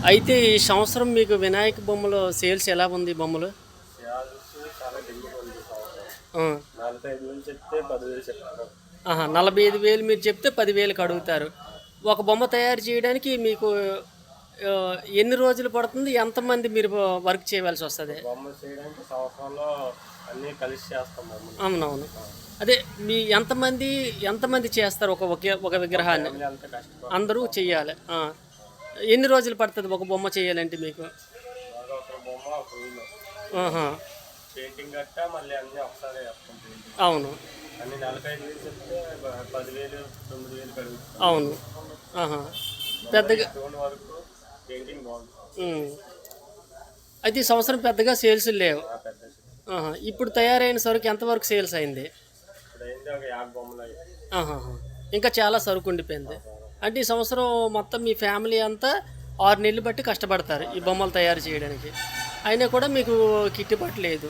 అయితే ఈ సంవత్సరం మీకు వినాయక బొమ్మలు సేల్స్ ఎలా ఉంది బొమ్మలు? చాలా డింగుగా ఉంది సంవత్సరం. ఆ. 45,000 చెప్తే 10,000 చెప్తారు. 45,000 మీరు చెప్తే 10,000కి అడుగుతారు. ఒక బొమ్మ తయారు చేయడానికి మీకు ఎన్ని రోజులు పడుతుంది? ఎంతమంది మీరు వర్క్ చేయవలసి వస్తుంది? బొమ్మ చేయడానికి సంవత్సరంలో అన్నీ కలిసి చేస్తాం బొమ్మలు. అవునవును. అదే మీ ఎంతమంది చేస్తారు ఒక విగ్రహాన్ని? ఫ్యామిలీ అంతా కష్టపడి అందరూ చెయ్యాలి. ఎన్ని రోజులు పడుతుంది ఒక బొమ్మ చేయాలంటే మీకు? బాగా ఒక బొమ్మ ఒక ఊళ్ళో ఆహా. పెయింటింగ్ గట్ట మళ్ళీ అన్నీ ఒకసారి వేస్తాం పెయింటింగ్. అవును అన్ని 45,000 చెప్తే 10,000 9,000 కడుగుతాం. అవును. ఆహా. పెద్దగా స్టోన్ వరకు పెయింటింగ్ బాగుంటుంది. ఉమ్. అయితే ఈ సంవత్సరం పెద్దగా సేల్స్ లేవు. పెద్ద ఇప్పుడు తయారైన సరుకు ఎంతవరకు సేల్స్ అయింది? ఇప్పుడు అయింది ఒక 50 బొమ్మలు అయ్యాయి. ఆహాహా. ఇంకా చాలా సరుకు ఉండిపోయింది. అంటే ఈ సంవత్సరం మొత్తం మీ ఫ్యామిలీ అంతా 6 నెలలు బట్టి కష్టపడతారు ఈ బొమ్మలు తయారు చేయడానికి. అయినా కూడా మీకు గిట్టుబాటు లేదు.